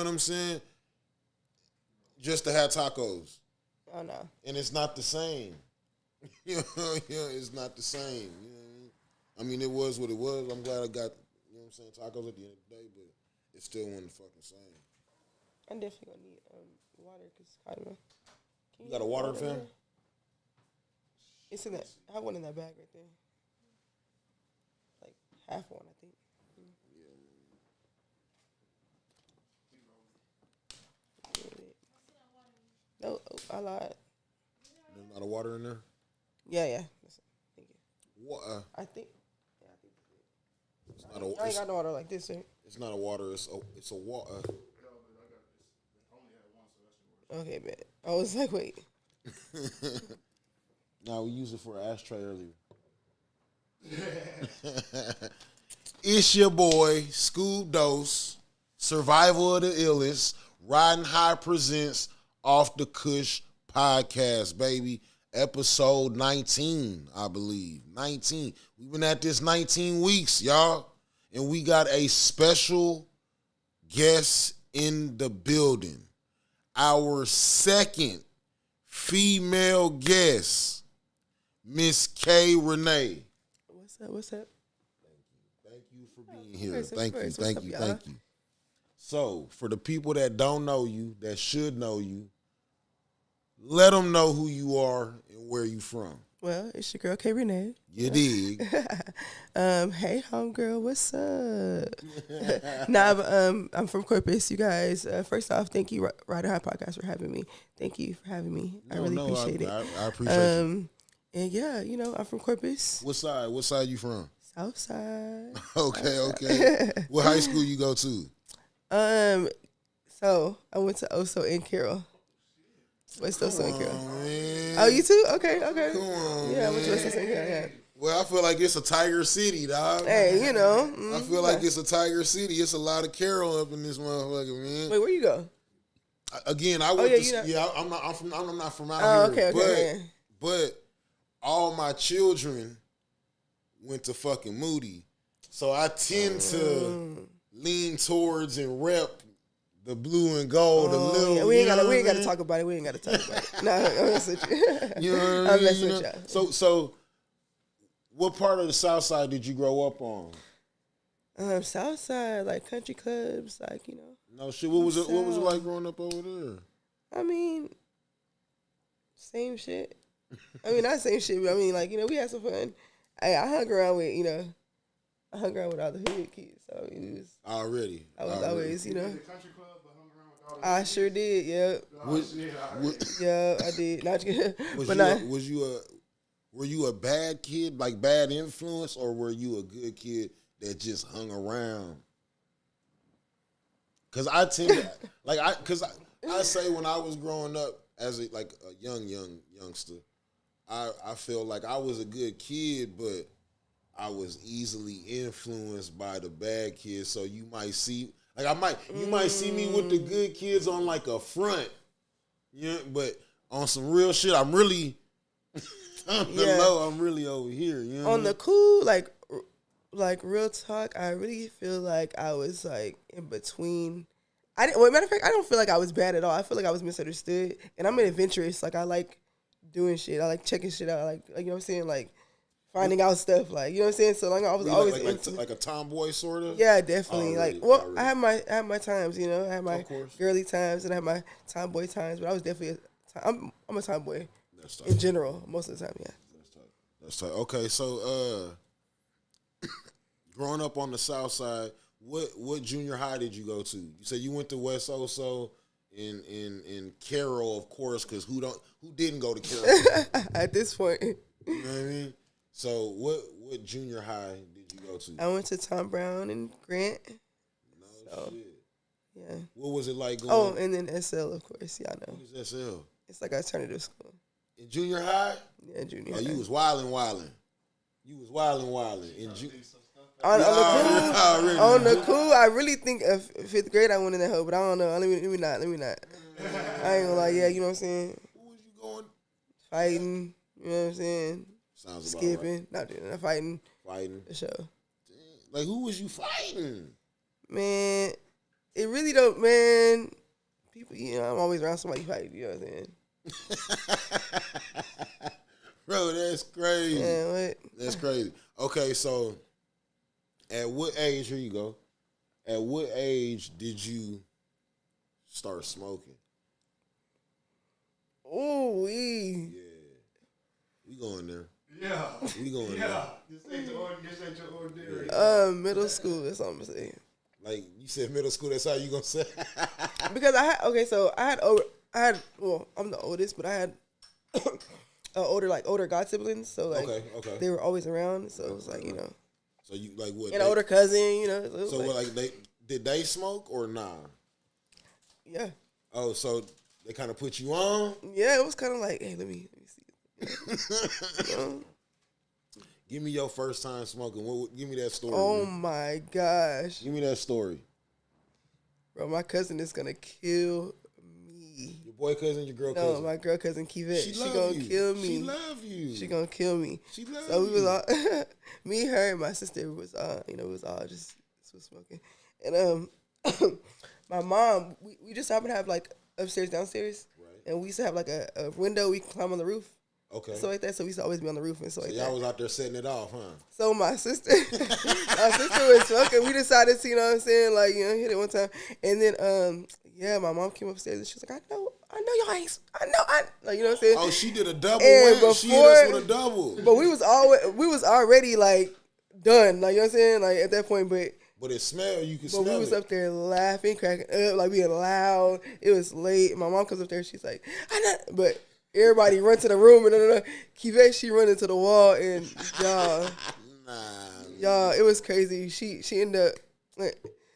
what I'm saying? Just to have tacos. Oh no. And it's not the same. It's not the same. You know what I mean? I mean, it was what it was. I'm glad I got, you know what I'm saying, tacos at the end of the day, but it still wasn't the fucking same. I'm definitely gonna need water because I don't know. You got a water, fam? It's in that. I have one in that bag right there. Like half one, I think. No, I lied. There's not a water in there? Yeah. Thank you. What? I think. Yeah, I think it's not a. I ain't got no water like this, sir. It's not a water. It's a water. Okay, man. I was like, wait. No, we used it for an ashtray earlier. It's your boy, Skub Dose, Survival of the Illest, Riding High presents Off the Kush podcast, baby. Episode 19, I believe. 19. We've been at this 19 weeks, y'all. And we got a special guest in the building. Our second female guest, Miss K.Rene. What's up? Thank you for being here. Thank you. So, for the people that don't know you, that should know you, let them know who you are and where you from. Well, it's your girl K.Rene. You dig? Hey, homegirl, what's up? I'm from Corpus, you guys. First off, thank you, Rider High Podcast, for having me. Thank you for having me. I really appreciate it. I appreciate you. And yeah, I'm from Corpus. What side? What side you from? South side. Okay. What high school you go to? So I went to Oso and Carroll. West Oso and Carroll. Man. Oh, you too? Okay. Come on, yeah, I went to West Oso and Carroll, yeah. Well, I feel like it's a tiger city, dog. Hey, I feel like it's a tiger city. It's a lot of Carroll up in this motherfucker, man. Wait, where you go? Again, I went I'm not from out here. Okay. But all my children went to fucking Moody. So I tend to lean towards and rep the blue and gold a little. Yeah, we ain't gotta talk about it. No, I'm messing with you. You know what I mean? I'm messing with y'all. So what part of the South Side did you grow up on? South Side, like country clubs, like, No shit. What was it like growing up over there? I mean, same shit. I mean, not same shit, but I mean, like, we had some fun. I hung around with, all the hood kids. So it was already. I was always, The country club, but hung around with all the I sure did, yeah. Yeah, I did. Not good. Were you a bad kid, like bad influence, or were you a good kid that just hung around? Because I tend to, I say when I was growing up as a youngster, I feel like I was a good kid, but I was easily influenced by the bad kids. So you might see, you might see me with the good kids on like a front, but on some real shit, I'm really on the low. I'm really over here. On the cool, like real talk, I really feel like I was like in between. Matter of fact, I don't feel like I was bad at all. I feel like I was misunderstood, and I'm an adventurous. Like, I like doing shit. I like checking shit out. I like you know what I'm saying, like finding out stuff. Like, you know what I'm saying. So like I was always like a tomboy sort of. Yeah, definitely. I have my times. I have my girly times and I have my tomboy times. But I was definitely I'm a tomboy in general most of the time. Yeah. That's tight. Okay, so growing up on the South Side, what junior high did you go to? You said you went to West Oso in Carroll, of course, because who didn't go to Carroll at this point? You know what I mean? So what junior high did you go to? I went to Tom Brown and Grant. No shit. Yeah. What was it like going? Oh, and then SL, of course. Y'all know. What is SL? It's like alternative school. In junior high? Yeah, junior high. You was wildin'. You was wildin'. On the cool, I really think of fifth grade I went in that hole, but I don't know. Let me not. I ain't gonna lie. Yeah, you know what I'm saying? Who was you going? Fighting. You know what I'm saying? Sounds skipping. About right. Not fighting. Fighting. For sure. Like, who was you fighting? Man, it really don't, man. People, I'm always around somebody fight. You know what I'm saying? Bro, that's crazy. Man, what? That's crazy. Okay, so at what age? Here you go. At what age did you start smoking? Ooh, Yeah, we going there. Yeah. We going there. Yeah. This ain't your ordinary. middle school. That's all I'm saying. Like you said, middle school. That's how you gonna say? Because well, I'm the oldest, but I had older god siblings, so like okay. they were always around, so it was like So you like what? an older cousin, So what? Like did they smoke or nah? yeah, Oh, so they kind of put you on? yeah, it was kind of like, hey, let me see. Give me your first time smoking. Give me that story. Oh man. my gosh, Give me that story. bro, my cousin is gonna kill me. Your boy cousin, your girl No, cousin. my girl cousin Kivette. She love gonna you. kill me. She love you. She gonna kill me. She love So we was you. all, me, her, and my sister was, we was all just smoking. And my mom, we just happened to have like upstairs, downstairs, Right. and we used to have like a window we could climb on the roof. Okay. So like that. So we used to always be on the roof and so like y'all that. was out there setting it off, huh? So my sister, was smoking. We decided to, you know what I'm saying, like, hit it one time. And then, my mom came upstairs and she was like, I know y'all ain't, like, you know what I'm saying? Oh, she did a double And win. She hit us with a double. But we was already like done, like, you know what I'm saying, like at that point. But it smelled. You could But smell we was it. up there laughing, cracking up, like being loud. It was late. My mom comes up there. She's like, but everybody run to the room and Kivette, she run into the wall and y'all, it was crazy. She ended up.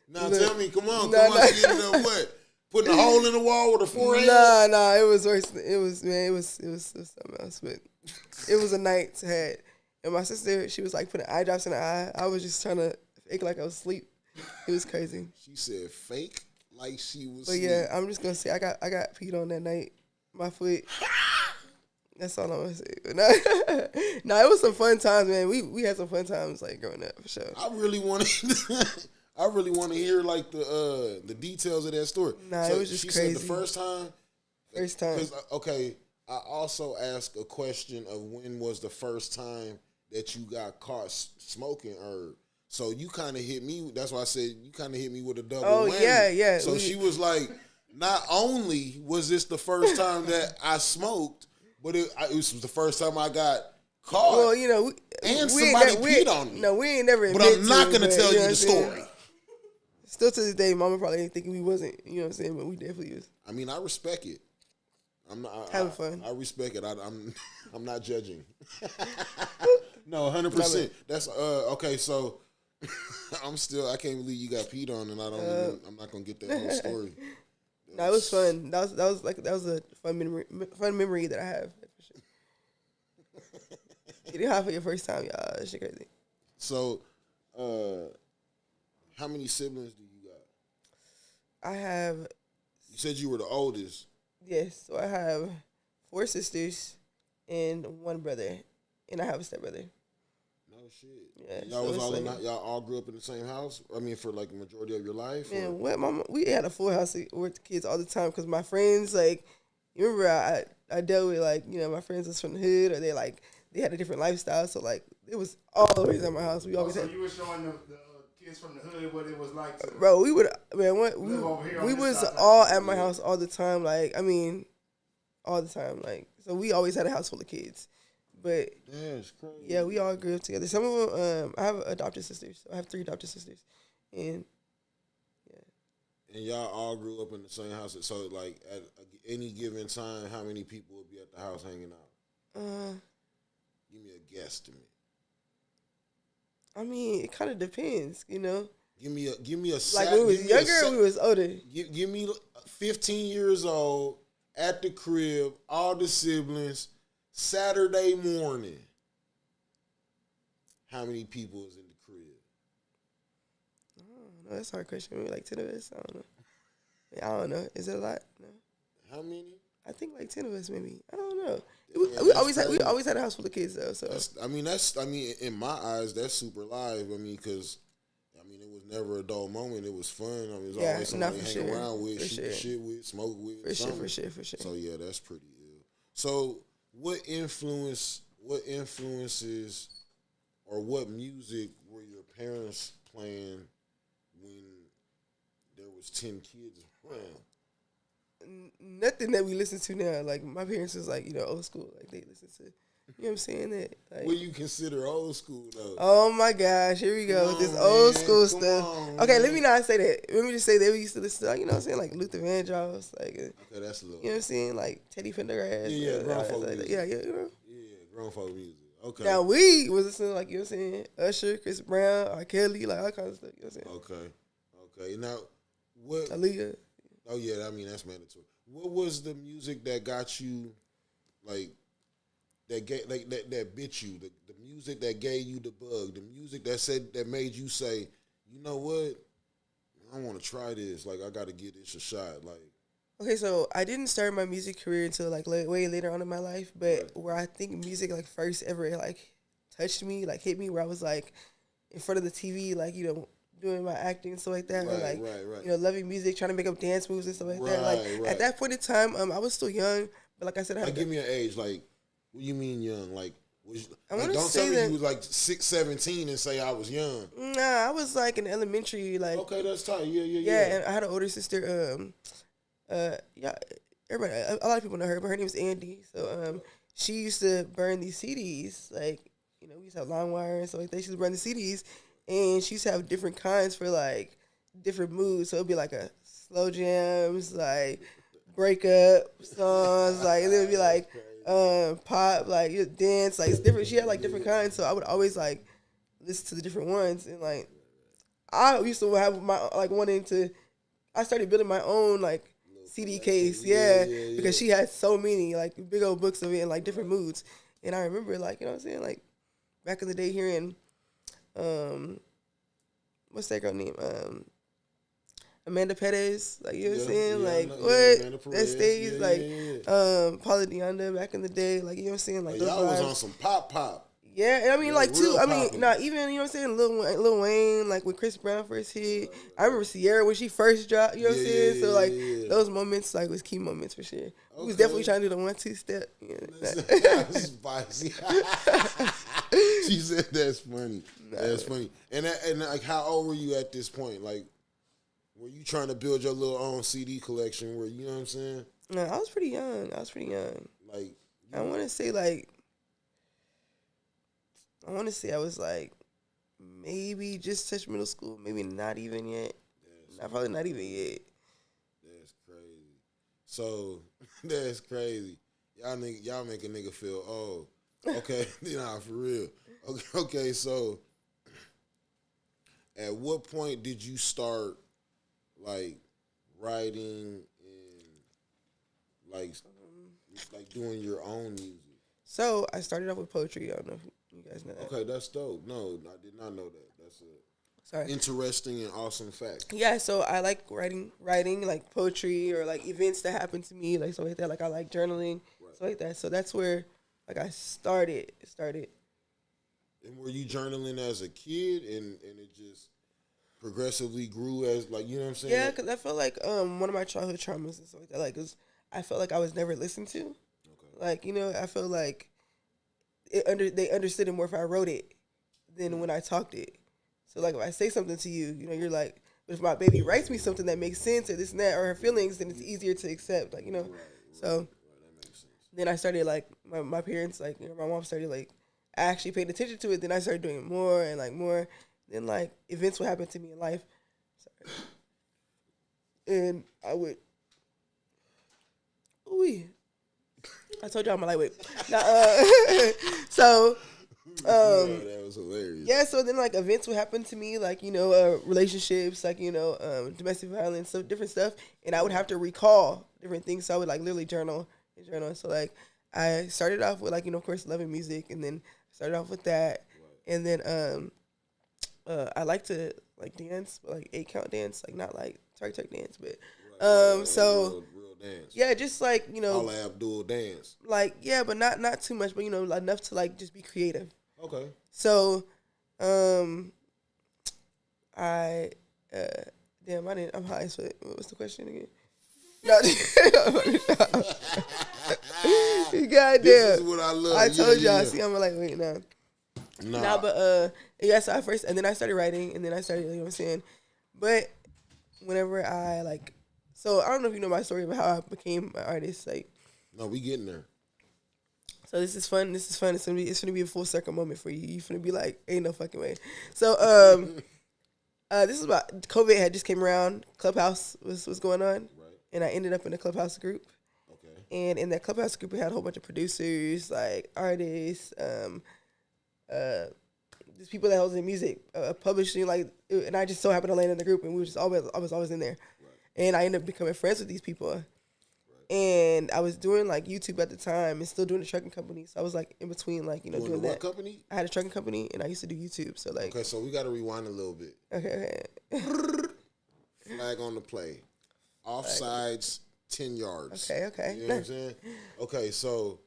Now tell me, come on. She ended up what? Putting a hole in the wall with a forehead? Nah, it was worse. It was something else. But it was a night to had. And my sister, she was like putting eye drops in her eye. I was just trying to act like I was asleep. It was crazy. She said fake like she was But asleep. yeah, I'm just gonna say I got peed on that night. My foot. That's all I'm gonna say. But nah, it was some fun times, man. We had some fun times like growing up for sure. I really want to hear like the details of that story. Nah, so it was just she crazy. said the first time. First time. Okay, I also asked a question of when was the first time that you got caught smoking herb. So you kind of hit me. That's why I said you kind of hit me with a double whammy. Yeah. So she was like, not only was this the first time that I smoked, but it was the first time I got caught. Well, somebody peed on me. No, we ain't never. But I'm not going to tell you know the what I'm saying? story. Still to this day, Mama probably ain't thinking we wasn't. You know what I'm saying? But we definitely was. I mean, I respect it. I'm not having fun. I respect it. I'm not judging. No, 100%. That's okay. So I can't believe you got peed on, and I'm not gonna get that whole story. No, it was fun. That was a fun memory that I have for sure. Getting high for your first time, y'all. That shit crazy. So, how many siblings do you got? I have. You said you were the oldest. Yes, so I have 4 sisters and 1 brother, and I have a stepbrother. No shit. Yeah, Y'all so y'all all grew up in the same house. I mean, for like the majority of your life. Man, or? what, Mama? We had a full house with the kids all the time because my friends, like, you remember I dealt with, like, my friends was from the hood, or they had a different lifestyle, so like it was always at my house. We always had. You were showing the kids from the hood what it was like to. Bro, we was all at my house all the time. Like, I mean, all the time. Like, so we always had a house full of kids. But That's crazy. yeah, we all grew up together. Some of them, I have adopted sisters. I have 3 adopted sisters, and And y'all all grew up in the same house. So, like, at any given time, how many people would be at the house hanging out? Give me a guesstimate. I mean, it kind of depends, Give me a Like when we was younger, or we was older. Give me 15 years old at the crib, all the siblings, Saturday morning. How many people is in the crib? I don't know. That's a hard question. Maybe like 10 of us. I don't know. Is it a lot? No. How many? I think like 10 of us, maybe. I don't know. Yeah, we always had a house full of kids though. So That's in my eyes, that's super live. I mean, because it was never a dull moment. It was fun. I mean, it was Yeah, always nah, somebody for to hang sure. around with, For shoot the sure. shit with, smoke with. For sure, something. for sure, for sure. So yeah, that's pretty ill. So what influences or what music were your parents playing when there was 10 kids around? Nothing that we listen to now. Like my parents was like, old school. Like they listen to, you know what I'm saying? That like, What you consider old school though? oh my gosh, here we go Come with this on, old man. school Come stuff. on, Okay, man. let me not say that. Let me just say that we used to listen to, like, you know what I'm saying, like Luther Vandross, like, Okay, that's a little. you know what I'm saying, like Teddy Pendergrass. Yeah, grown folk like, music. yeah, Yeah, grown folk music. Okay. Now we was listening to, like, you know what I'm saying, Usher, Chris Brown, R. Kelly, like all kinds of stuff. You know what I'm saying? Okay. Now, what? Aaliyah. Oh yeah, I mean that's mandatory. What was the music that got you, like, that bit you? The music that gave you the bug. The music that made you say, you know what? I want to try this. Like I got to give this a shot. Like. Okay, so I didn't start my music career until like way later on in my life, but where I think music like first ever like touched me, like hit me, where I was like in front of the TV, like, you know, doing my acting and stuff like that, or like, you know, loving music, trying to make up dance moves and stuff like that. Like at that point in time, I was still young, but like I said, Give me an age. Like, what do you mean young? Like, don't tell me you was like 17 and say I was young. Nah, I was like in elementary, like. Okay, that's tight. Yeah. Yeah, and I had an older sister. Yeah, everybody, a lot of people know her, but her name is Andy. So she used to burn these CDs, like, you know, we used to have LimeWire and stuff like that. She used to burn the CDs, and she used to have different kinds for like different moods. So it'd be like a slow jams, like breakup songs, like and then it'd be like pop, like dance, like it's different. She had like different kinds, so I would always like listen to the different ones, and like I used to have my like wanting to. I started building my own like CD case, because she had so many like big old books of it in like different moods, and I remember like, you know what I'm saying, like back in the day hearing, what's that girl name? Amanda Perez, like, you know what I'm saying, like what that stage, Paula Deonda back in the day, like, you know what I'm saying, like y'all was on some pop. Yeah, and I mean, like, too, I mean, poppy. not even, you know what I'm saying, Lil Wayne, like, when Chris Brown first hit. I remember Sierra when she first dropped, you know what I'm saying? So, like, those moments, like, was key moments for sure. We was definitely trying to do the 1-2 step. That's spicy. She said that's funny. That's funny. And like, how old were you at this point? Like, were you trying to build your little own CD collection? Where, you know what I'm saying? No, I was pretty young. Like, I want to say, like, I was like maybe just touched middle school, maybe not even yet. Probably not even yet. That's crazy. So that's crazy. Y'all make a nigga feel old. Okay, nah, for real. Okay. So at what point did you start like writing and like doing your own music? So I started off with poetry. I don't know if you guys know that. Okay, that's dope. No, I did not know that. That's interesting and awesome fact. Yeah, so I like writing like poetry or like events that happen to me, like stuff like that. Like I like journaling, stuff like that. So that's where like I started. And were you journaling as a kid and it just progressively grew as, like, you know what I'm saying? Yeah, because I felt like one of my childhood traumas and stuff like that, like, I felt like I was never listened to. Okay. Like, you know, I felt like they understood it more if I wrote it than when I talked it. So, like, if I say something to you, you know, you're like, but if my baby writes me something that makes sense or this and that, or her feelings, then it's easier to accept, like, you know. So, that makes sense. Then I started, like, my parents, like, you know, my mom started, like, actually paying attention to it. Then I started doing it more and, like, more. Then, like, events would happen to me in life. Sorry. And I would, I told y'all I'm a lightweight. So, that was hilarious. Yeah, so then, like, events would happen to me, like, you know, relationships, like, you know, domestic violence, so different stuff, and I would have to recall different things, so I would, like, literally journal. So, like, I started off with, like, you know, of course, loving music, and then started off with that, and then I like to, like, dance, but, like, 8-count dance, like, not, like, Turk dance, but, so... Dance. Yeah, just like, you know, All Abdul dance. Like, yeah, but not too much, but, you know, enough to, like, just be creative. Okay. So, I I damn, I'm high as fuck. What was the question again? No, goddamn. This is what I love. I told y'all. Yeah. See, I'm like, wait, no. Nah. Nah, but yeah. So I first, and then I started writing, and then I started, you know what I'm saying. But whenever I like, so I don't know if you know my story about how I became an artist. Like, No, we getting there. so this is fun. It's gonna be a full circle moment for you. You finna be like, ain't no fucking way. So this is about COVID had just came around. Clubhouse was going on, Right. and I ended up in a Clubhouse group. Okay. And in that Clubhouse group, we had a whole bunch of producers, like artists, just people that was in music, publishing, like, and I just so happened to land in the group, and we were just I was always in there, Right. and I ended up becoming friends with these people, right. And I was doing like YouTube at the time, and still doing the trucking company, so I was like in between, like, you know, doing what that. Company? I had a trucking company, and I used to do YouTube, so like. Okay, so we got to rewind a little bit. Okay. Flag on the play. Offsides, 10 yards. Okay. You know what I'm saying? Okay, so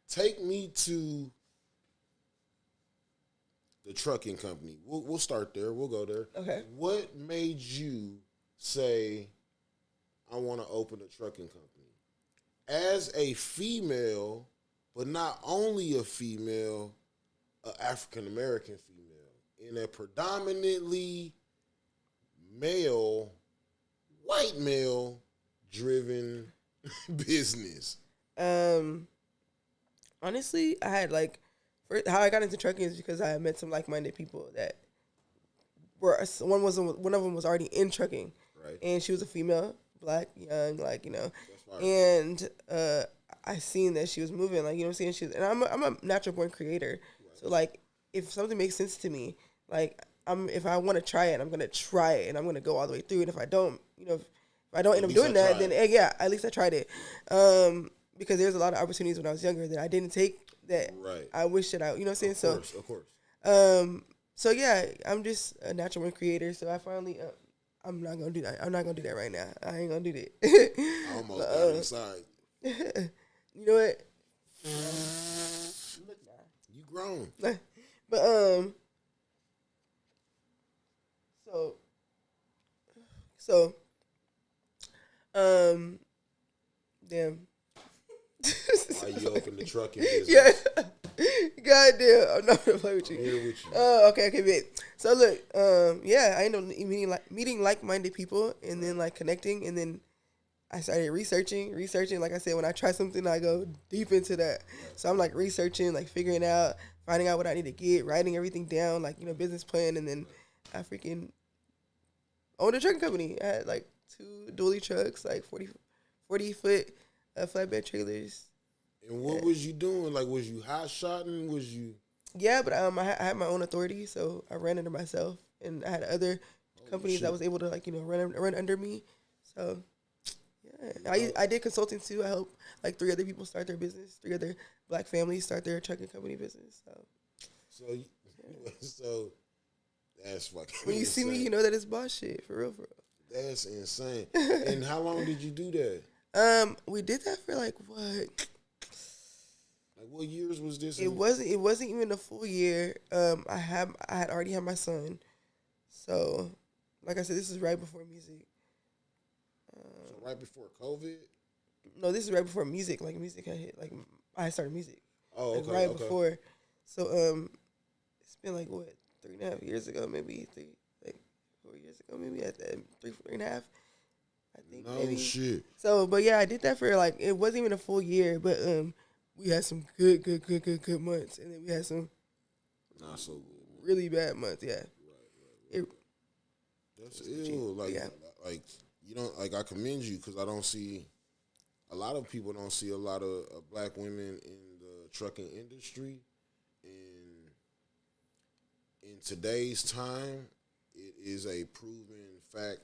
take me to the trucking company. We'll start there. We'll go there. Okay. What made you say, I want to open a trucking company? As a female, but not only a female, an African-American female, in a predominantly male, white male driven business. Honestly, I had like, how I got into trucking is because I had met some like-minded people that were, one of them was already in trucking, Right. and she was a female, black, young, like, you know, and I seen that she was moving, like, you know what I'm saying. And I'm a natural born creator, right. So like, if something makes sense to me, like, if I want to try it, I'm gonna try it, and I'm gonna go all the way through. And if I don't, you know, if I don't end up doing that, then yeah, at least I tried it. Because there's a lot of opportunities when I was younger that I didn't take, that right. I wish that I, you know what I'm saying. Of course. So yeah, I'm just a natural born creator. So I finally, I'm not gonna do that. I'm not gonna do that right now. I ain't gonna do that. I almost got inside. You know what? Look now. You grown. But damn. Why you open the trucking business? Yeah. Goddamn. I'm not gonna play with you. I'm here with you. Okay, bet. So look, yeah, I ended up meeting like-minded people, and then like connecting, and then I started researching. Like I said, when I try something, I go deep into that. So I'm like researching, like figuring out, finding out what I need to get, writing everything down, like, you know, business plan, and then I freaking owned a trucking company. I had like 2 dually trucks, like 40-foot flatbed trailers. And what was you doing? Like, was you hot-shotting? Was you? Yeah, but I had my own authority, so I ran under myself, and I had other companies that was able to, like, you know, run under me. So yeah, I did consulting too. I helped like 3 other people start their business, 3 other black families start their trucking company business. So that's fucking. When you see me, you know that it's boss shit, for real. That's insane. And how long did you do that? We did that for like what? Like, what years was this? It wasn't even a full year. I had already had my son, so like I said, this is right before music. So right before COVID? No, this is right before music. Like, music had hit. Like, I started music. Oh, okay. Like, right before. So it's been like what, 3.5 years ago, maybe 4 years ago, maybe at that 3.5. I think. No maybe. shit. So, but yeah, I did that for like, it wasn't even a full year, but we had some good months, and then we had some not so good, really bad months. Yeah. Right. That's ill. Like, yeah. Like, you don't, like, I commend you, because I don't see, a lot of people don't see a lot of black women in the trucking industry. And in today's time, it is a proven fact,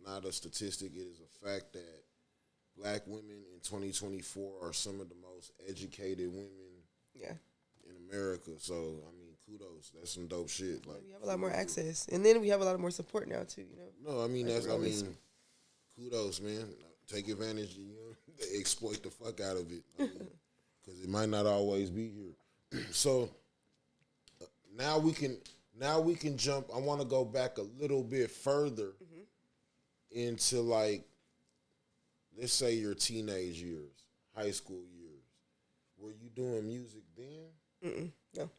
not a statistic. It is a fact that black women in 2024 are some of the most educated women in America. So, I mean, kudos. That's some dope shit. Like, we have a lot more access, and then we have a lot more support now too. You know. No, I mean, like, kudos, man. Take advantage. You know, exploit the fuck out of it, because it might not always be here. So now we can now we can jump. I want to go back a little bit further into like, let's say your teenage years, high school years. Were you doing music then? No.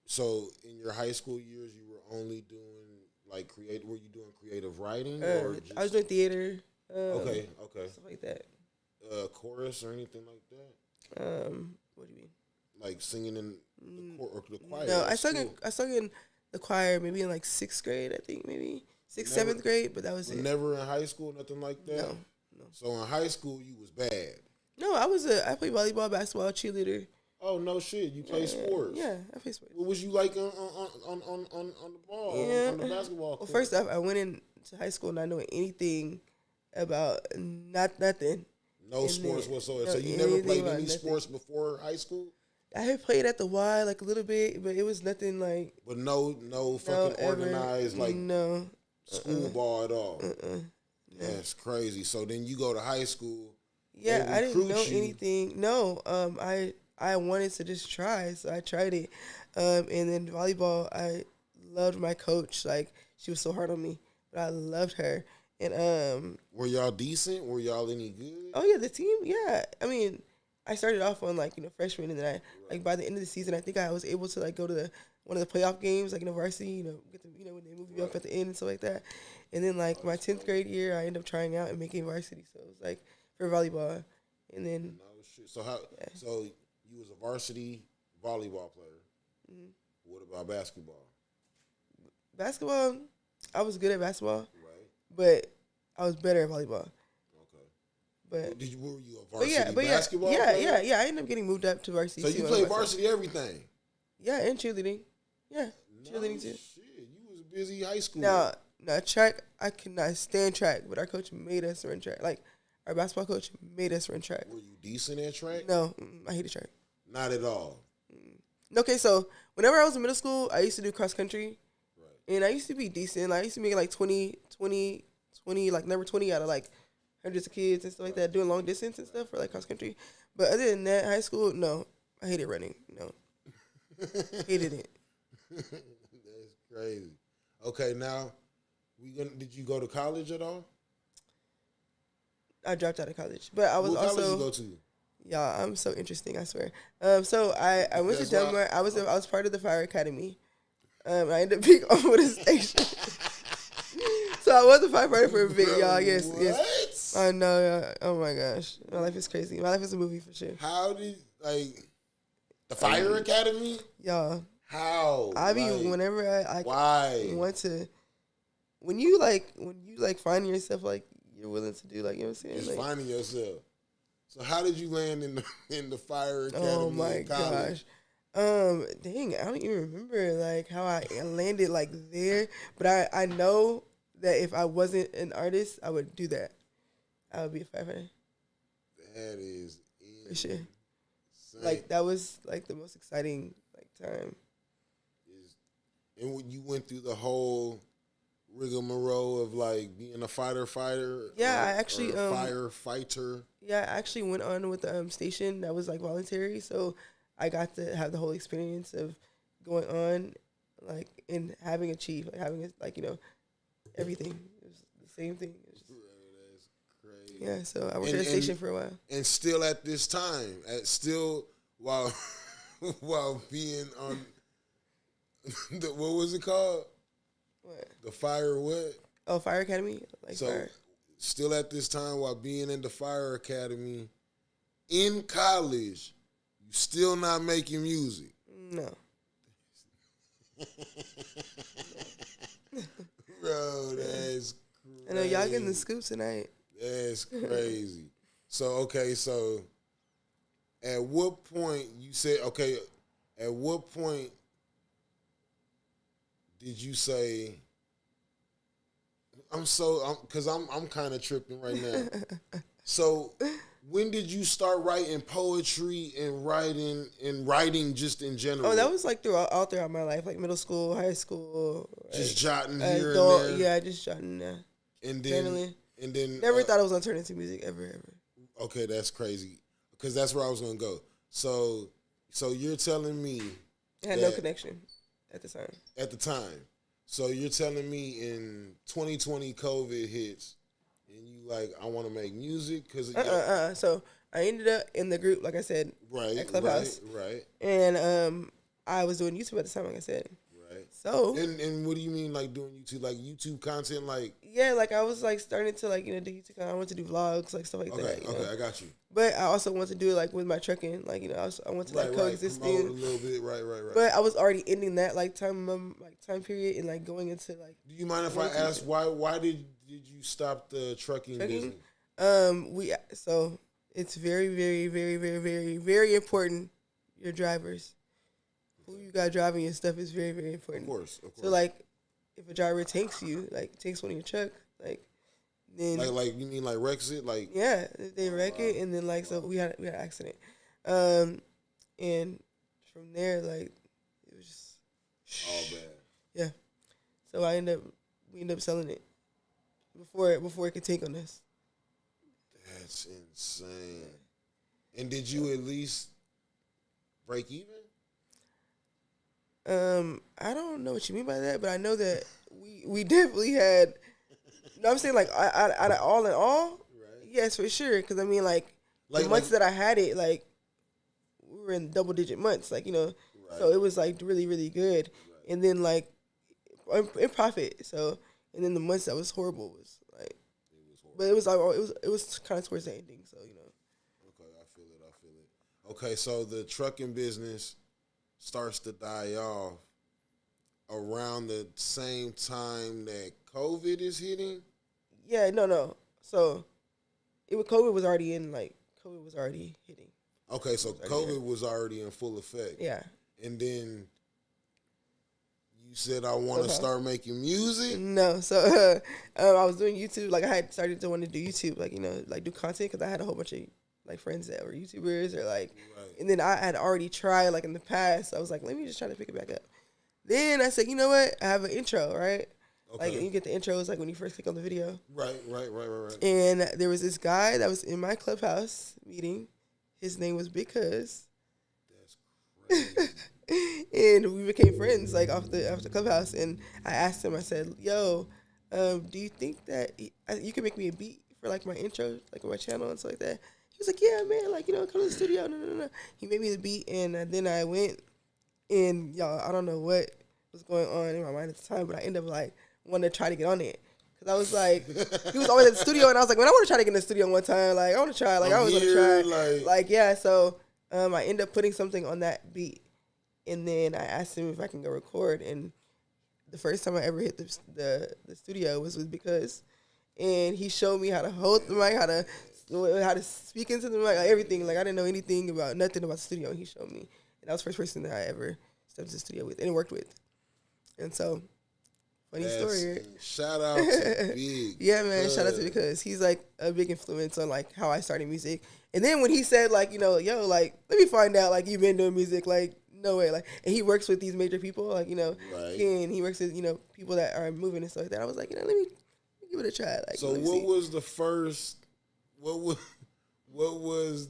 So in your high school years, you were only doing like creative. Were you doing creative writing or? I was doing theater. Okay. Stuff like that. Chorus or anything like that? What do you mean? Like singing in the choir? No, I sung in the choir maybe in like 6th grade. I think maybe 6th, 7th grade, but that was it. Never in high school, nothing like that. No. So in high school, you was bad. No, I played volleyball, basketball, cheerleader. Oh no, shit! You play sports. Yeah, I play sports. What was you like on the ball? Yeah. On the basketball court? Well, first off, I went into high school not knowing anything about nothing. No sports whatsoever. So you never played any sports before high school? I had played at the Y like a little bit, but it was nothing like. But no fucking organized like school ball at all. That's crazy. So then you go to high school. Yeah, I didn't know anything. No, I wanted to just try, so I tried it. And then volleyball, I loved my coach. Like, she was so hard on me, but I loved her. And were y'all decent? Were y'all any good? Oh yeah, the team. Yeah, I mean, I started off on like freshman, and then I by the end of the season, I think I was able to like go to one of the playoff games, like varsity. Get the, when they move you up at the end and stuff like that. And then like my 10th grade year, I ended up trying out and making varsity. So it was like for volleyball, and then. No shit. So how? Yeah. So you was a varsity volleyball player. Mm-hmm. What about basketball? Basketball, I was good at basketball. Right. But I was better at volleyball. Okay. But were you a varsity basketball player? Yeah. I ended up getting moved up to varsity. So you played varsity everything? Yeah, and cheerleading. Yeah, cheerleading too. Shit, you was busy high school. Now track, I cannot stand track, but our coach made us run track. Like, our basketball coach made us run track. Were you decent at track? No, I hated track. Not at all. Okay, so whenever I was in middle school, I used to do cross country. Right. And I used to be decent. I used to make like 20, like number 20 out of like hundreds of kids and stuff like that, doing long distance and stuff for like cross country. But other than that, high school, no. I hated running. No. Hated it. That's crazy. Okay, now, did you go to college at all? I dropped out of college. But I was what also. What college you go to? Y'all, I'm so interesting, I swear. So I went to Denmark. I was part of the fire academy. I ended up being over the station. So I was a firefighter for a bit, y'all. Yes, what? Yes. I know. Oh my gosh, my life is crazy. My life is a movie for sure. How did the fire academy? Y'all. How? I mean, whenever I why want to, when you find yourself like you're willing to do, like, you know what I'm saying? Just finding yourself. So how did you land in the fire academy? Oh my gosh. Dang, I don't even remember like how I landed like there, but I know that if I wasn't an artist, I would do that. I would be a firefighter. That is for sure. Like, that was like the most exciting like time. And when you went through the whole rigmarole of like being a fighter. Yeah, I actually firefighter. Yeah, I actually went on with the station that was like voluntary, so I got to have the whole experience of going on, like, and having a chief, like having everything. It was the same thing. Bro, that's crazy. Yeah, so I worked at a station for a while. And still at this time, while being on what was it called? What? The fire what? Oh, Fire Academy? Like, so, fire. Still at this time while being in the fire academy, in college, you still not making music? No. Bro, that's crazy. I know y'all getting the scoop tonight. That's crazy. So at what point you said, at what point did you say, because I'm kind of tripping right now. So when did you start writing poetry and writing just in general? Oh, that was like all throughout my life, like middle school, high school. Just jotting here and there? Yeah, just jotting there. And then never thought I was going to turn into music, ever. Okay, that's crazy. Because that's where I was going to go. So you're telling me I had no connection at the time. At the time. So you're telling me in 2020 COVID hits and you like, I want to make music because So I ended up in the group, like I said, at Clubhouse. Right. And I was doing YouTube at the time, like I said. Right. So and what do you mean like doing YouTube? Like YouTube content, like yeah, like I was like starting to like do YouTube content. I wanted to do vlogs, like stuff like that. Okay, I got you. But I also wanted to do it like with my trucking, like I want to like coexisting a little bit, right. But I was already ending that like time period and like going into like. Do you mind if I ask why did you stop the trucking business? So it's very, very, very, very, very, very important. Your drivers, who you got driving your stuff is very, very important. Of course. So like, if a driver takes you, like takes one of your truck, like then like you mean like wrecks it, like yeah, they wreck it, and then like so we had an accident, and from there like it was just all bad. Yeah, so we ended up selling it before it could take on us. That's insane. And did you at least break even? I don't know what you mean by that, but I know that we definitely had. You know what I'm saying? Like, out of all in all, right. Yes, for sure. Because, I mean, like the months that I had it, like, we were in double-digit months, like, right. So it was, like, really, really good. Right. And then, like, in profit. So, and then the months that was horrible was, like, but it was kind of towards the ending, so, Okay, I feel it. Okay, so the trucking business starts to die off around the same time that COVID is hitting? Yeah, no. So COVID was already hitting. Okay, so COVID was already in full effect. Yeah. And then you said I want to start making music? No. So I was doing YouTube. Like I had started to want to do YouTube, like, like do content because I had a whole bunch of like friends that were YouTubers or like, right. And then I had already tried like in the past. So I was like, let me just try to pick it back up. Then I said, you know what? I have an intro, right? Okay. Like you get the intros like when you first click on the video. Right. And there was this guy that was in my Clubhouse meeting. His name was Because. That's crazy. And we became friends like off the Clubhouse. And I asked him, I said, yo, do you think that you can make me a beat for like my intro, like on my channel and stuff like that? He was like, yeah, man, like, come to the studio. No. He made me the beat, and then I went, and y'all, I don't know what was going on in my mind at the time, but I ended up like wanting to try to get on it. Because I was like, he was always at the studio, and I was like, man, I want to try to get in the studio one time. Like, I want to try. Like, I always want to try. Like, yeah, so I ended up putting something on that beat. And then I asked him if I can go record. And the first time I ever hit the studio was with Because. And he showed me how to hold the mic, how to speak into the mic, like everything. Like I didn't know nothing about the studio, and he showed me. And that was the first person that I ever stepped into the studio with and worked with. And so, funny story. Shout out to Big. Yeah, man. Shout out to Because he's like a big influence on like how I started music. And then when he said like, yo, like let me find out like you've been doing music, like no way, like, and he works with these major people, like right. And he works with people that are moving and stuff like that. I was like, let me give it a try. Like, so what was the first? What was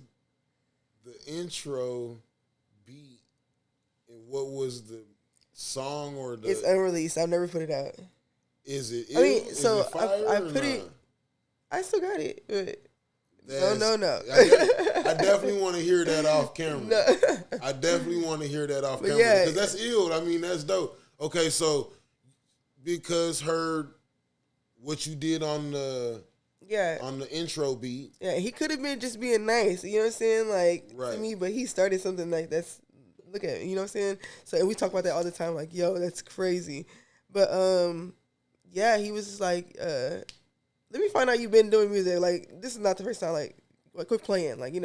the intro beat, and what was the song or the? It's unreleased. I've never put it out. Is it? I mean, so I put it. I still got it. But no. I definitely want to hear that off camera. No. I definitely want to hear that off camera because that's ill. I mean, that's dope. Okay, so Because heard what you did on the intro beat. Yeah, he could have been just being nice, you know what I'm saying? Like to me, but he started something like that's look at it, you know what I'm saying? So and we talk about that all the time, like, yo, that's crazy. But yeah, he was just like, let me find out you've been doing music. Like, this is not the first time, like quit playing. Like,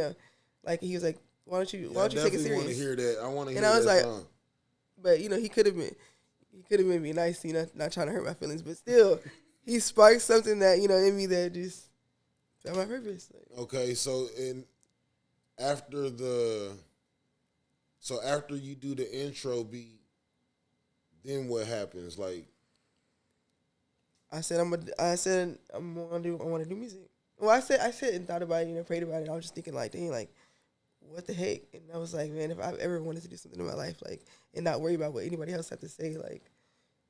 like he was like, why don't you take it serious? I want to hear that. I want to hear that. And I was like, song. But he could have been me nice, not trying to hurt my feelings, but still he sparked something that, in me that just found my purpose. Like. Okay, so after you do the intro beat, then what happens? Like, I want to do music. Well, I said and thought about it, prayed about it. I was just thinking like, dang, like, what the heck? And I was like, man, if I've ever wanted to do something in my life, like, and not worry about what anybody else have to say, like,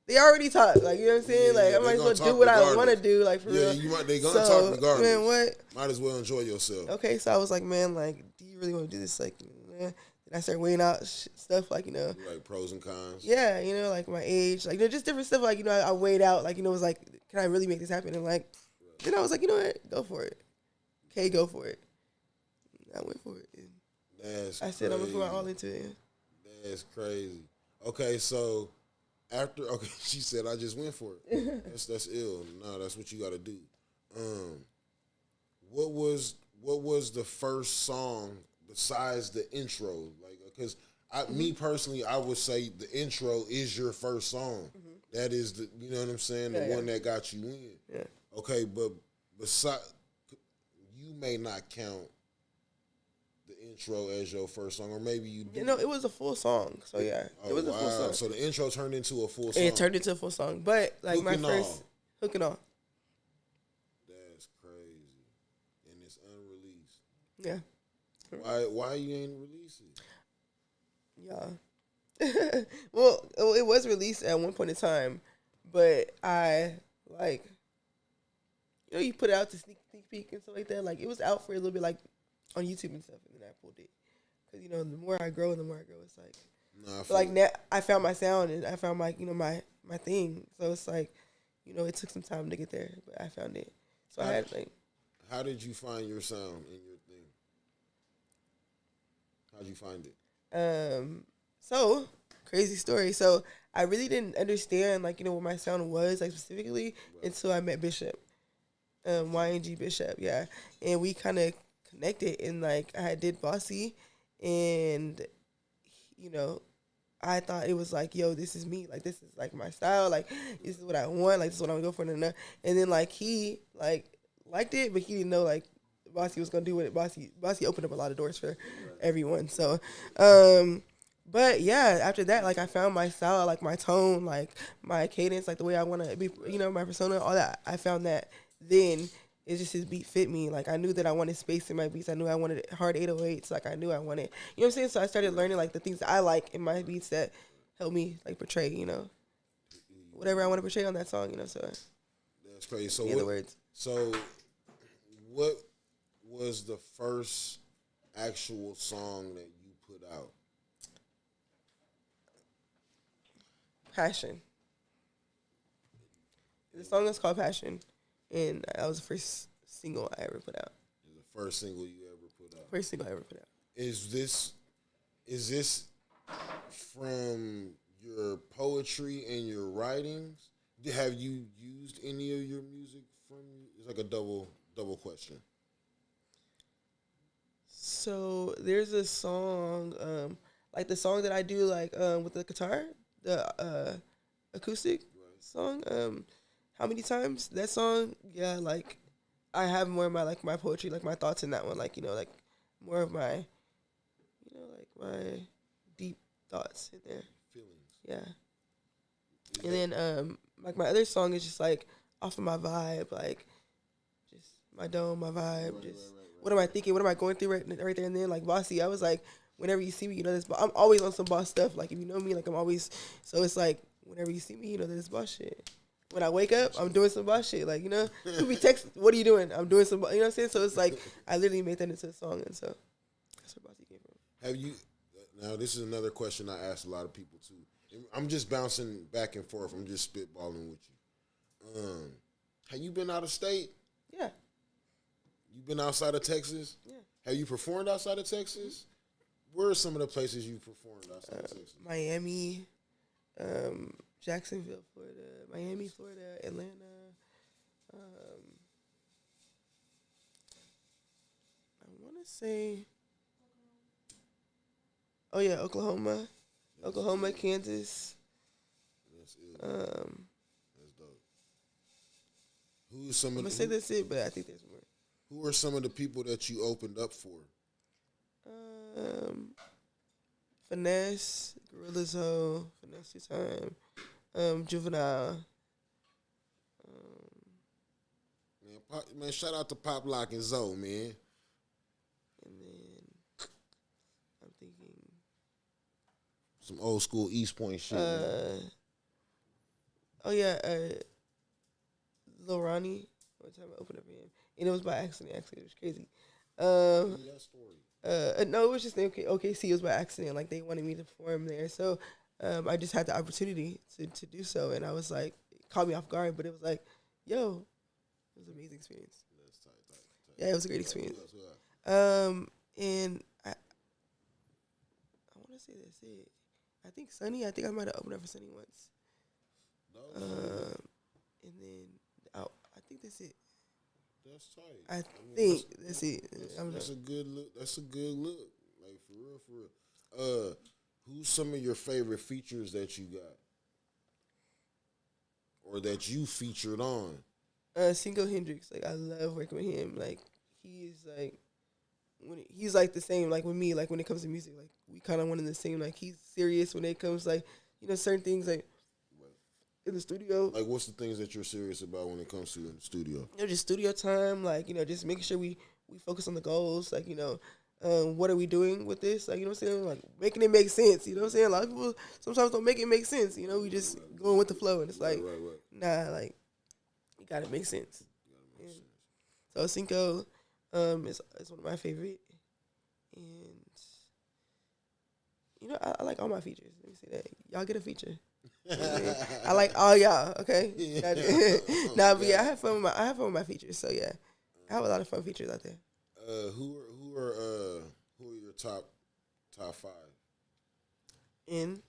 they already talk, like, you know what I'm saying? Yeah, like, I might as well do what I want to do, like, for real. Yeah, they gonna talk regardless. Man, what? Might as well enjoy yourself. Okay, so I was like, man, like, do you really want to do this? Like, then I started weighing out stuff, like, like pros and cons. Yeah, like my age, like, just different stuff, like, I weighed out, like, it was like, can I really make this happen? And like, then I was like, you know what? Go for it. Okay, go for it. I went for it. That's I said I'm gonna put my all into it. That's crazy. Okay, so she said I just went for it. That's ill. No, that's what you got to do. What was the first song besides the intro? Like, because me personally, I would say the intro is your first song. Mm-hmm. That is the, you know what I'm saying, the one that got you in. Yeah. Okay, but besides, you may not count the intro as your first song, or maybe you do. It was a full song. So yeah, it was a full song. So the intro turned into a full song. It turned into a full song, but like Hook my first Hook and All. That's crazy, and it's unreleased. Yeah. Why you ain't release it? Yeah. Well, it was released at one point in time, but I like, you put it out to sneak peek and stuff like that. Like, it was out for a little bit, like, on YouTube and stuff, and then I pulled it. Because, the more I grow, it's like, now I found my sound, and I found my, my thing. So it's like, it took some time to get there, but I found it. So I had, like. How did you find your sound and your thing? How'd you find it? So, crazy story. So, I really didn't understand, like, what my sound was, like, specifically, until I met Bishop. YNG Bishop, yeah. And we kind of connected, and, like, I did Bossy, and, I thought it was like, yo, this is me. Like, this is, like, my style. Like, this is what I want. Like, this is what I'm going to go for. And then, like, he, like, liked it, but he didn't know, like, Bossy was going to do it. Bossy opened up a lot of doors for everyone. So, but yeah, after that, like, I found my style, like, my tone, like, my cadence, like, the way I want to be, my persona, all that. I found that. Then it's just his beat fit me. Like, I knew that I wanted space in my beats. I knew I wanted hard 808s. Like, I knew I wanted, what I'm saying? So I started learning, like, the things that I like in my beats that help me, like, portray, whatever I want to portray on that song, so. That's crazy. So in other words. So what was the first actual song that you put out? Passion. The song is called Passion, and that was the first single I ever put out. The first single you ever put out? First single I ever put out. Is this from your poetry and your writings? Have you used any of your music from? It's like a double question. So there's a song, like the song that I do, like with the guitar, the acoustic song. How many times that song? Yeah, like I have more of my my poetry, like my thoughts in that one, like like more of my, like my deep thoughts in there. Feelings. Yeah. And then like my other song is just like off of my vibe, like just my dome, my vibe, right. What am I thinking? What am I going through right there and then? Like Bossy, I was like, whenever you see me, this. I'm always on some boss stuff. Like if you know me, like I'm always. So it's like whenever you see me, that it's boss shit. When I wake up, I'm doing some boss shit. Like you be text, what are you doing? I'm doing some. You know what I'm saying? So it's like I literally made that into a song, and so that's where Bossy came from. Have you? Now this is another question I ask a lot of people too. I'm just bouncing back and forth. I'm just spitballing with you. Have you been out of state? Yeah. You been outside of Texas? Yeah. Have you performed outside of Texas? Where are some of the places you performed outside of Texas? Miami, Jacksonville, Florida, Miami, Florida, Atlanta. I want to say, oh yeah, Oklahoma, Kansas. That's it. That's dope. Who's some I'm gonna say that's it, but I think there's more. Who are some of the people that you opened up for? Finesse, Gorilla's Ho, Finesse 2 Time, Juvenile. Man, shout out to Pop Lock and Zoe, man. And then Some old school East Point shit. Man. Oh yeah, Lil Ronnie. One time I opened up for him, and it was by accident. Actually, it was crazy. That story. No, it was just OKC. It was by accident. Like they wanted me to perform there, so I just had the opportunity to do so, and I was like, it caught me off guard, but it was like, yo, it was an amazing experience. Yeah, it was a great experience. And I want to say that's it. I think Sunny. I think I might have opened up for Sunny once. And then I think that's it. That's tight. I think that's it. That's a good look. That's a good look. Like for real. Who's some of your favorite features that you got, or that you featured on? Cinco Hendrix. Like I love working with him. Like he is like he's like the same like with me. Like when it comes to music, like we kind of one in the same. Like he's serious when it comes like certain things like in the studio. Like what's the things that you're serious about when it comes to in the studio? Just studio time. Like just making sure we focus on the goals. Like what are we doing with this? Like, you know what I'm saying? Like, making it make sense. You know what I'm saying? A lot of people sometimes don't make it make sense. We just going with the flow. And it's like, nah, like, you got to make sense. So, Cinco is one of my favorite. And, I like all my features. Let me say that. Y'all get a feature. I like all y'all, okay? But yeah, I have fun with my features. So, yeah, I have a lot of fun features out there. Who are your top 5 in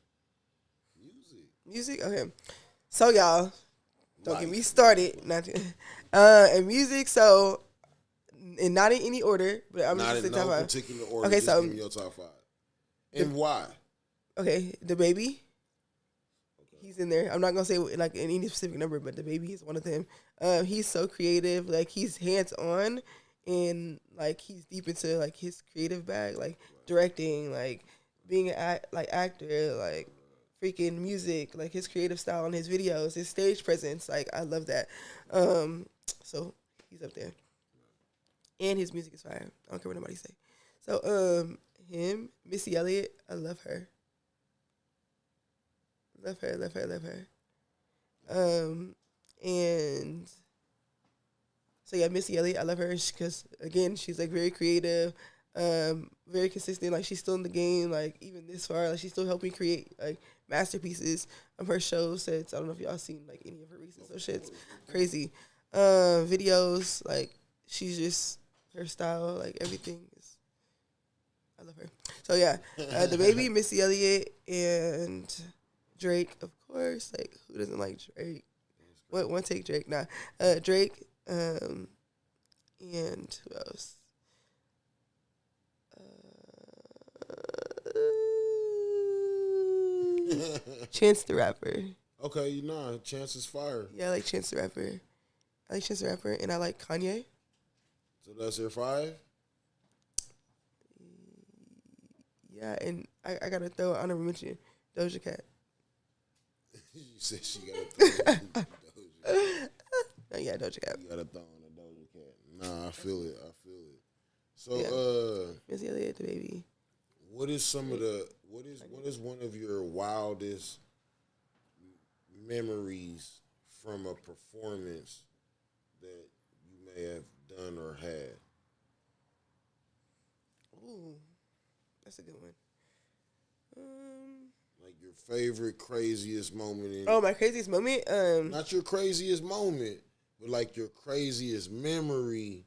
music? Okay, so y'all don't get me started. In music, so and not in any order, but I'm not just in top no 5. particular order. Okay, just so give me your top 5 and why. Okay, the baby. He's in there. I'm not gonna say like in any specific number, but the baby is one of them. He's so creative. Like he's hands on. And like he's deep into like his creative bag, like directing, like being an actor, like freaking music, like his creative style on his videos, his stage presence. Like I love that. So he's up there, and his music is fire. I don't care what nobody say. So him, Missy Elliott, I love her. Love her. And. So yeah, Missy Elliott, I love her because again, she's like very creative, very consistent. Like she's still in the game, like even this far, like she's still helping create like masterpieces of her show sets. I don't know if y'all seen like any of her recent show shits, crazy videos. Like she's just her style, like everything is. I love her. So yeah, the baby, Missy Elliott, and Drake, of course. Like who doesn't like Drake? One take Drake, nah. Drake. And who else? Chance the Rapper. Okay, Chance is fire. Yeah, I like Chance the Rapper. And I like Kanye. So that's your 5? Yeah, and I gotta throw an honorable mention, Doja Cat. You said she gotta throw Doja. Oh, yeah, Doja Cat. You gotta throw in a Doja Cat. Nah, I feel it. So, Missy Elliott, the baby. What is one of your wildest memories from a performance that you may have done or had? Ooh, that's a good one. Like your favorite, craziest moment. My craziest moment? Not your craziest moment, but like your craziest memory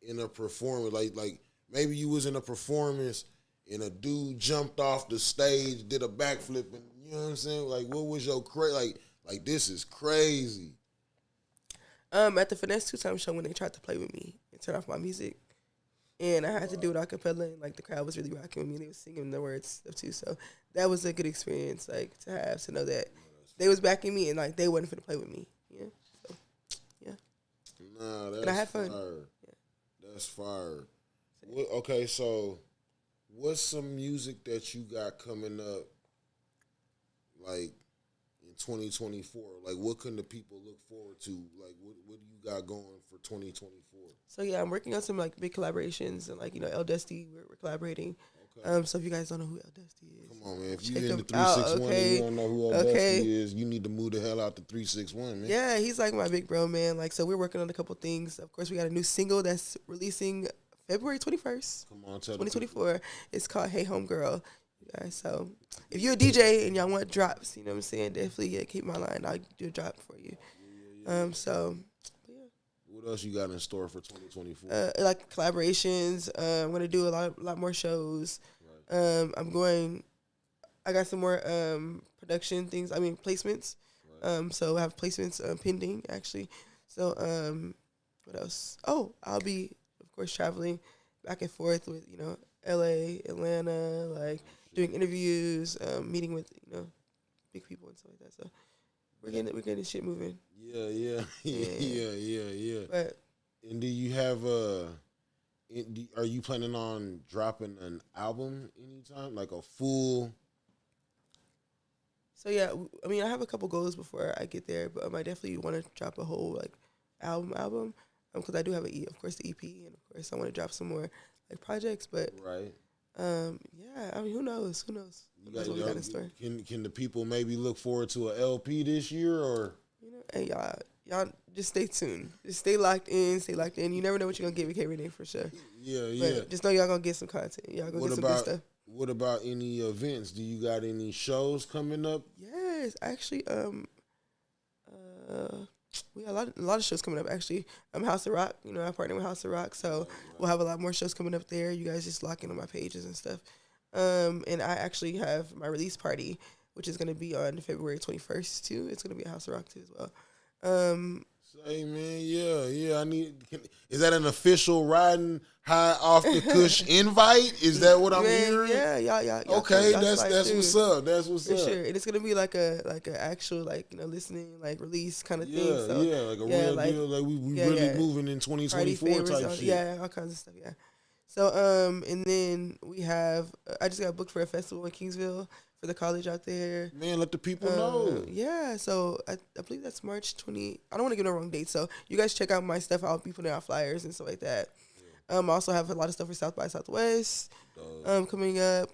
in a performance. Like maybe you was in a performance and a dude jumped off the stage, did a backflip, and you know what I'm saying? Like, what was your like this is crazy. At the Finesse 2 Times show when they tried to play with me and turn off my music. And I had to do it a cappella, and like the crowd was really rocking with me. They was singing the words stuff too, so that was a good experience, like to know that they was backing me and like they wasn't finna play with me. Yeah, so yeah. Nah, that's and I had fun. Fire. Yeah. That's fire. Okay, so what's some music that you got coming up, like in 2024? Like, what can the people look forward to? Like, what do you got going for 2024? So yeah, I'm working on some like big collaborations, and like El Dusty, we're collaborating. Okay. So if you guys don't know who El Dusty is, Come on, man. If you check in him the 361 out, and you don't know who El okay. Dusty is, you need to move the hell out the 361, man. Yeah, he's like my big bro, man. Like, so we're working on a couple things. Of course, we got a new single that's releasing February 21st, Come on, tell 2024. It's called Hey Home Girl. You guys, so if you're a DJ and y'all want drops, you know what I'm saying, definitely keep my line. I'll do a drop for you. So, yeah. What else you got in store for 2024? Like collaborations. I'm gonna do a lot more shows. Right. I got some more production things. I mean placements. Right. So I have placements pending actually. So what else? Oh, I'll be of course traveling back and forth with L.A., Atlanta, like doing interviews, meeting with big people and stuff like that. So we're getting shit moving. Yeah. But And do you have are you planning on dropping an album anytime, like a full? so yeah, I mean I have a couple goals before I get there, but I definitely want to drop a whole like album, because I do have of course the EP, and of course I want to drop some more like projects, but Right. yeah, I mean who knows? That's what we got in store. Can the people maybe look forward to a LP this year, or Hey y'all just stay tuned. Just stay locked in. You never know what you're gonna get with K.Rene for sure. Yeah. But just know y'all gonna get some content. Y'all gonna get some good stuff. What about any events? Do you got any shows coming up? Yes, actually, we got a lot of shows coming up. Actually, House of Rock. I partner with House of Rock, so we'll have a lot more shows coming up there. You guys just lock in on my pages and stuff. And I actually have my release party, which is gonna be on February 21st too. It's gonna be at House of Rock too as well. Say, man, yeah. Is that an official riding high off the Kush invite? Is that what I'm hearing? Yeah, y'all. Okay, y'all that's what's up. That's what's for up. sure. And it's gonna be like a actual listening release kind of thing. So, like a real deal. Like we really moving in 2024 type shit. Yeah, all kinds of stuff. Yeah. So and then we have I just got booked for a festival in Kingsville for the college out there. Man, let the people know. Yeah, so I believe that's March 20. I don't want to give no wrong date, so you guys check out my stuff. I'll be putting out flyers and stuff like that. I also have a lot of stuff for South by Southwest coming up.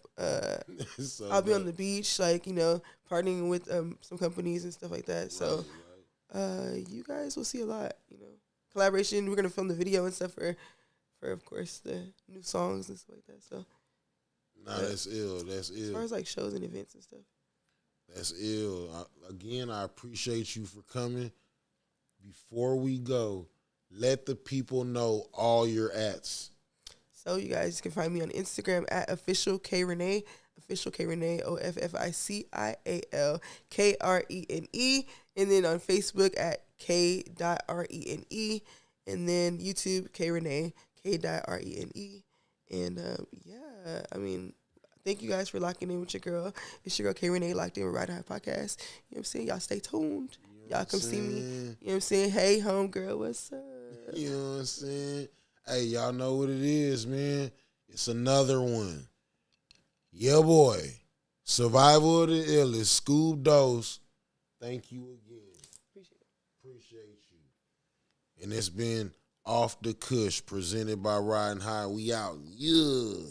So I'll be on the beach, partnering with some companies and stuff like that. So you guys will see a lot, Collaboration. We're going to film the video and stuff for, of course, the new songs and stuff like that. So. Nah, that's ill. As far as like shows and events and stuff. That's ill. I appreciate you for coming. Before we go, let the people know all your @s. So you guys can find me on Instagram at official K.Rene, official K.Rene, OFFICIAL KRENE, and then on Facebook at K.Rene, and then YouTube K.Rene, K.Rene. And I mean, thank you guys for locking in with your girl. It's your girl K.Rene, locked in with Ride High Podcast. You know what I'm saying? Y'all stay tuned. Y'all come see me. You know what I'm saying? Hey, homegirl, what's up? You know what I'm saying? Hey, y'all know what it is, man. It's another one. Yeah, boy. Survival of the illest. Skub Dose. Thank you again. Appreciate you. And it's been Off the Kush, presented by Riding High. We out. Yeah.